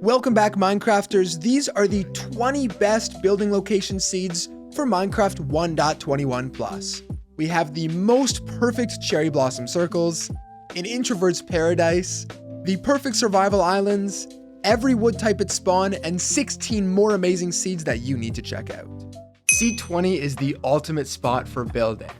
Welcome back, Minecrafters. These are the 20 best building location seeds for Minecraft 1.21 Plus. We have the most perfect cherry blossom circles, an introvert's paradise, the perfect survival islands, every wood type at spawn, and 16 more amazing seeds that you need to check out. Seed 20 is the ultimate spot for building.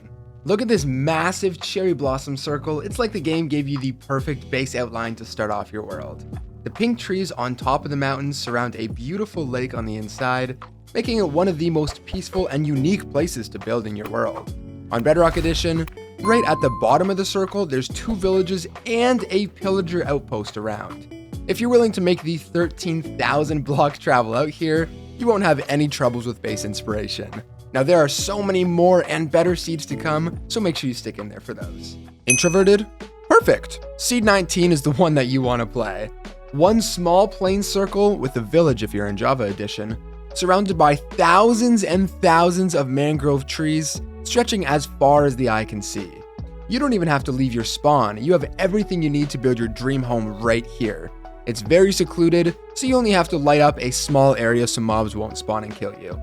Look at this massive cherry blossom circle. It's like the game gave you the perfect base outline to start off your world. The pink trees on top of the mountains surround a beautiful lake on the inside, making it one of the most peaceful and unique places to build in your world. On Bedrock Edition, right at the bottom of the circle, there's 2 villages and a pillager outpost around. If you're willing to make the 13,000 block travel out here, you won't have any troubles with base inspiration. Now there are so many more and better seeds to come, so make sure you stick in there for those. Introverted? Perfect! Seed 19 is the one that you want to play. One small plain circle with a village if you're in Java Edition, surrounded by thousands and thousands of mangrove trees, stretching as far as the eye can see. You don't even have to leave your spawn, you have everything you need to build your dream home right here. It's very secluded, so you only have to light up a small area so mobs won't spawn and kill you.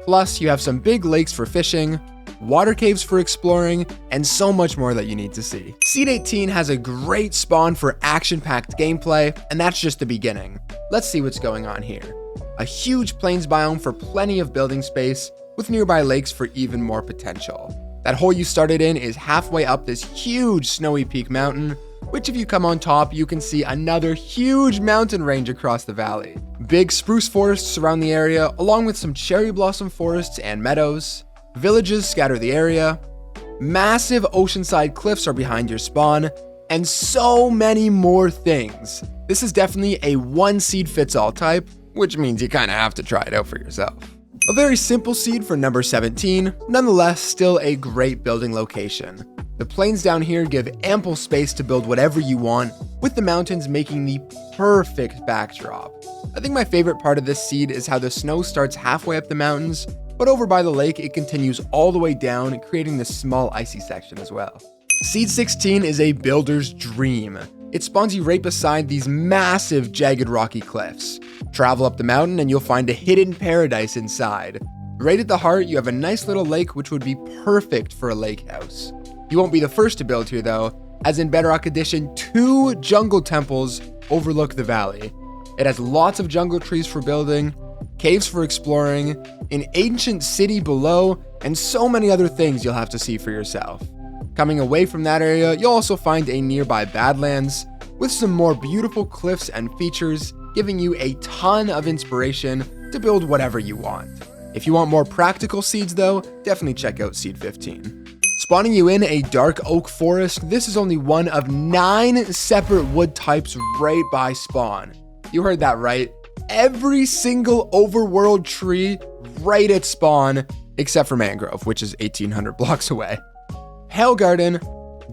Plus, you have some big lakes for fishing, water caves for exploring, and so much more that you need to see. Seed 18 has a great spawn for action-packed gameplay, and that's just the beginning. Let's see what's going on here. A huge plains biome for plenty of building space, with nearby lakes for even more potential. That hole you started in is halfway up this huge snowy peak mountain, which if you come on top, you can see another huge mountain range across the valley. Big spruce forests surround the area, along with some cherry blossom forests and meadows. Villages scatter the area, massive oceanside cliffs are behind your spawn, and so many more things. This is definitely a one seed fits all type, which means you kind of have to try it out for yourself. A very simple seed for number 17, nonetheless still a great building location. The plains down here give ample space to build whatever you want, with the mountains making the perfect backdrop. I think my favorite part of this seed is how the snow starts halfway up the mountains, but over by the lake, it continues all the way down, creating this small icy section as well. Seed 16 is a builder's dream. It spawns you right beside these massive jagged rocky cliffs. Travel up the mountain and you'll find a hidden paradise inside. Right at the heart, you have a nice little lake which would be perfect for a lake house. You won't be the first to build here though, as in Bedrock Edition, 2 jungle temples overlook the valley. It has lots of jungle trees for building, caves for exploring, an ancient city below, and so many other things you'll have to see for yourself. Coming away from that area, you'll also find a nearby Badlands with some more beautiful cliffs and features, giving you a ton of inspiration to build whatever you want. If you want more practical seeds though, definitely check out Seed 15. Spawning you in a dark oak forest, this is only one of 9 separate wood types right by spawn. You heard that right. Every single overworld tree right at spawn, except for mangrove, which is 1,800 blocks away. Hell garden,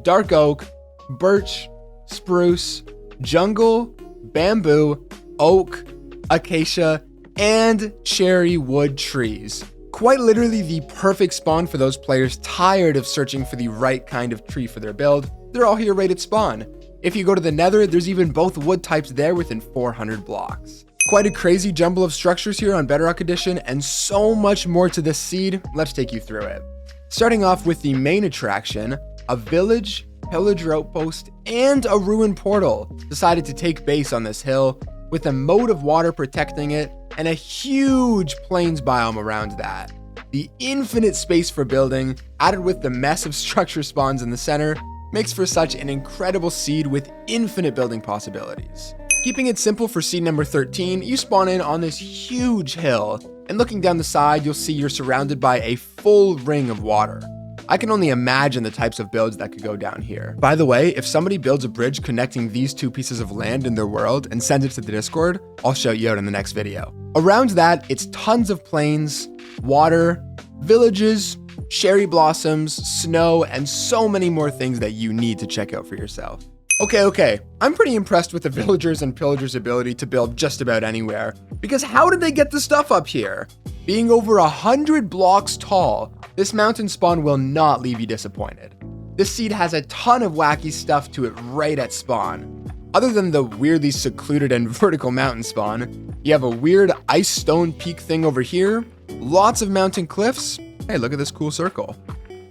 dark oak, birch, spruce, jungle, bamboo, oak, acacia, and cherry wood trees. Quite literally the perfect spawn for those players tired of searching for the right kind of tree for their build. They're all here right at spawn. If you go to the nether, there's even both wood types there within 400 blocks. Quite a crazy jumble of structures here on Bedrock Edition, and so much more to this seed. Let's take you through it. Starting off with the main attraction, a village, pillager outpost, and a ruined portal decided to take base on this hill, with a moat of water protecting it, and a huge plains biome around that. The infinite space for building, added with the mess of structure spawns in the center, makes for such an incredible seed with infinite building possibilities. Keeping it simple for seed number 13, you spawn in on this huge hill, and looking down the side, you'll see you're surrounded by a full ring of water. I can only imagine the types of builds that could go down here. By the way, if somebody builds a bridge connecting these 2 pieces of land in their world and sends it to the Discord, I'll shout you out in the next video. Around that, it's tons of plains, water, villages, cherry blossoms, snow, and so many more things that you need to check out for yourself. Okay, I'm pretty impressed with the villagers and pillagers' ability to build just about anywhere, because how did they get the stuff up here? Being over 100 blocks tall, this mountain spawn will not leave you disappointed. This seed has a ton of wacky stuff to it right at spawn. Other than the weirdly secluded and vertical mountain spawn, you have a weird ice stone peak thing over here, lots of mountain cliffs, hey look at this cool circle,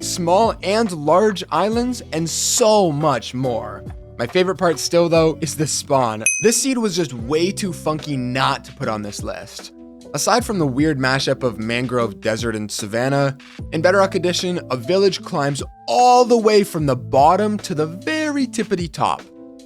small and large islands, and so much more. My favorite part still though is the spawn. This seed was just way too funky not to put on this list. Aside from the weird mashup of mangrove, desert, and savanna, in Bedrock Edition, a village climbs all the way from the bottom to the very tippity top.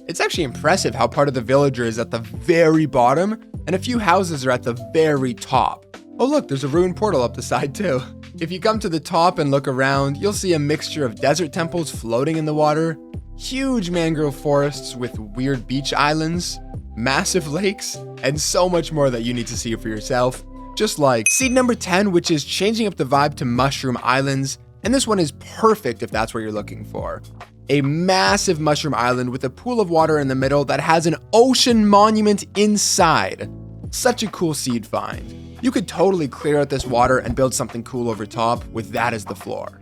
It's actually impressive how part of the villager is at the very bottom, and a few houses are at the very top. Oh look, there's a ruined portal up the side too. If you come to the top and look around, you'll see a mixture of desert temples floating in the water, huge mangrove forests with weird beach islands, massive lakes, and so much more that you need to see for yourself. Just like seed number 10, which is changing up the vibe to mushroom islands, and this one is perfect if that's what you're looking for. A massive mushroom island with a pool of water in the middle that has an ocean monument inside. Such a cool seed find. You could totally clear out this water and build something cool over top with that as the floor.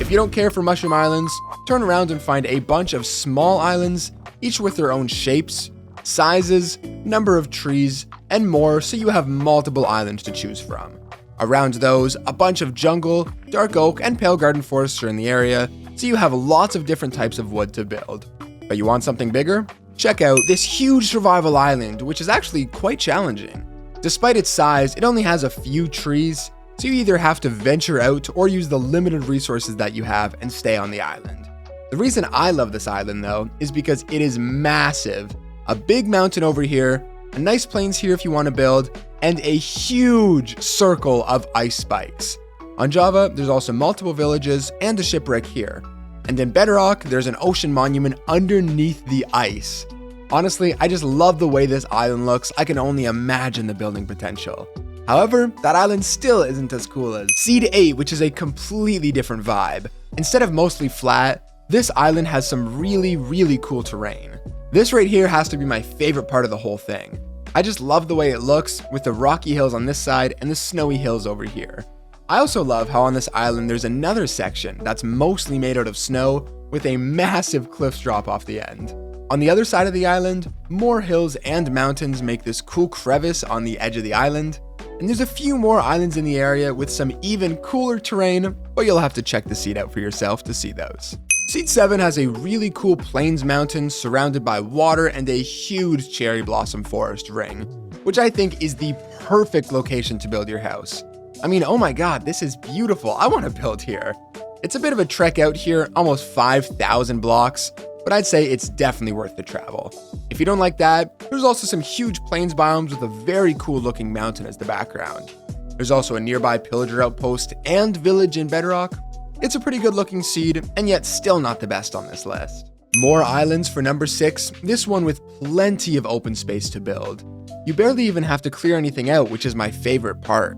If you don't care for mushroom islands, turn around and find a bunch of small islands, each with their own shapes, sizes, number of trees, and more, so you have multiple islands to choose from. Around those, a bunch of jungle, dark oak, and pale garden forests are in the area, so you have lots of different types of wood to build. But you want something bigger? Check out this huge survival island, which is actually quite challenging. Despite its size, it only has a few trees, so you either have to venture out or use the limited resources that you have and stay on the island. The reason I love this island though, is because it is massive. A big mountain over here, a nice plains here if you want to build, and a huge circle of ice spikes. On Java, there's also multiple villages and a shipwreck here. And in Bedrock, there's an ocean monument underneath the ice. Honestly, I just love the way this island looks. I can only imagine the building potential. However, that island still isn't as cool as Seed 8, which is a completely different vibe. Instead of mostly flat, this island has some really cool terrain. This right here has to be my favorite part of the whole thing. I just love the way it looks with the rocky hills on this side and the snowy hills over here. I also love how on this island there's another section that's mostly made out of snow with a massive cliff drop off the end. On the other side of the island, more hills and mountains make this cool crevice on the edge of the island, and there's a few more islands in the area with some even cooler terrain, but you'll have to check the seed out for yourself to see those. Seed 7 has a really cool plains mountain surrounded by water and a huge cherry blossom forest ring, which I think is the perfect location to build your house. I mean, oh my god, this is beautiful. I want to build here. It's a bit of a trek out here, almost 5,000 blocks, but I'd say it's definitely worth the travel. If you don't like that, there's also some huge plains biomes with a very cool looking mountain as the background. There's also a nearby pillager outpost and village in Bedrock. It's a pretty good looking seed, and yet still not the best on this list. More islands for number 6, this one with plenty of open space to build. You barely even have to clear anything out, which is my favorite part.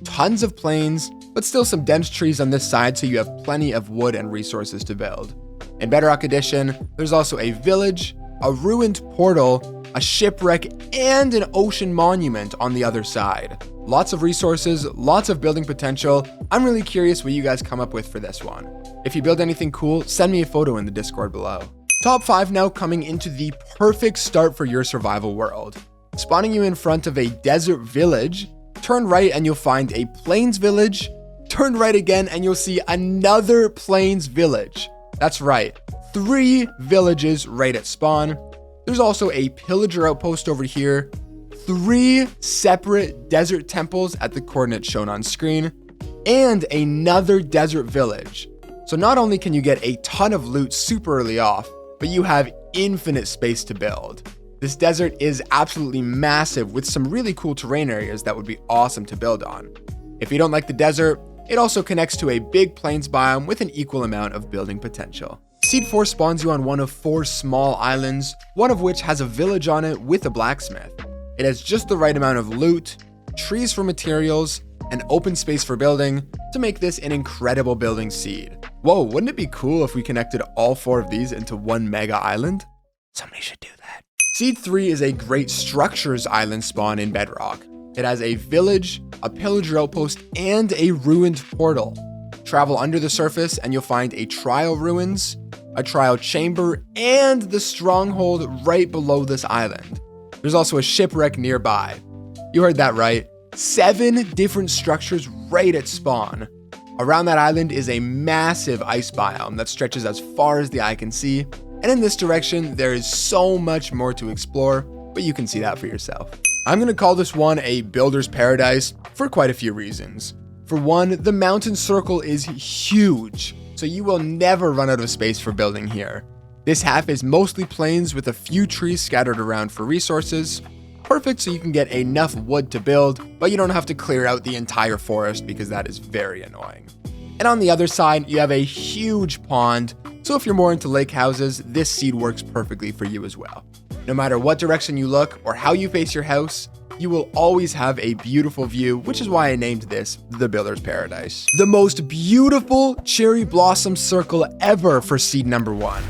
Tons of plains, but still some dense trees on this side so you have plenty of wood and resources to build. In Bedrock Edition, there's also a village, a ruined portal, a shipwreck, and an ocean monument on the other side. Lots of resources, lots of building potential. I'm really curious what you guys come up with for this one. If you build anything cool, send me a photo in the Discord below. Top 5 now coming into the perfect start for your survival world. Spawning you in front of a desert village, turn right and you'll find a plains village, turn right again and you'll see another plains village. That's right, 3 villages right at spawn. There's also a pillager outpost over here, 3 separate desert temples at the coordinates shown on screen, and another desert village. So not only can you get a ton of loot super early off, but you have infinite space to build. This desert is absolutely massive with some really cool terrain areas that would be awesome to build on. If you don't like the desert, it also connects to a big plains biome with an equal amount of building potential. Seed 4 spawns you on one of 4 small islands, one of which has a village on it with a blacksmith. It has just the right amount of loot, trees for materials, and open space for building to make this an incredible building seed. Whoa, wouldn't it be cool if we connected all 4 of these into one mega island? Somebody should do that. Seed 3 is a great structures island spawn in Bedrock. It has a village, a pillager outpost, and a ruined portal. Travel under the surface and you'll find a trial ruins, a trial chamber, and the stronghold right below this island. There's also a shipwreck nearby. You heard that right. 7 different structures right at spawn. Around that island is a massive ice biome that stretches as far as the eye can see, and in this direction there is so much more to explore, but you can see that for yourself. I'm going to call this one a builder's paradise for quite a few reasons. For one, the mountain circle is huge, so you will never run out of space for building here. This half is mostly plains with a few trees scattered around for resources. Perfect so you can get enough wood to build, but you don't have to clear out the entire forest because that is very annoying. And on the other side, you have a huge pond, so if you're more into lake houses, this seed works perfectly for you as well. No matter what direction you look or how you face your house, you will always have a beautiful view, which is why I named this the Builder's Paradise. The most beautiful cherry blossom circle ever for seed number 1.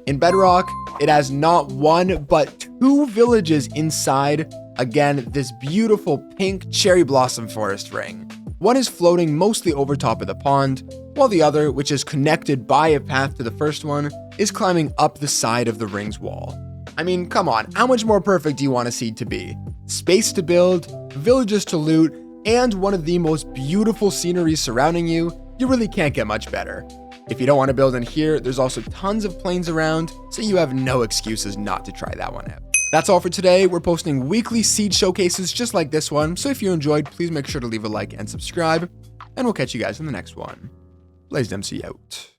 In Bedrock, it has not 1, but 2 villages inside, again, this beautiful pink cherry blossom forest ring. One is floating mostly over top of the pond, while the other, which is connected by a path to the first one, is climbing up the side of the ring's wall. I mean, come on, how much more perfect do you want a seed to be? Space to build, villages to loot, and one of the most beautiful sceneries surrounding you, you really can't get much better. If you don't want to build in here, there's also tons of plains around, so you have no excuses not to try that one out. That's all for today. We're posting weekly seed showcases just like this one, so if you enjoyed, please make sure to leave a like and subscribe, and we'll catch you guys in the next one. BlazedMC out.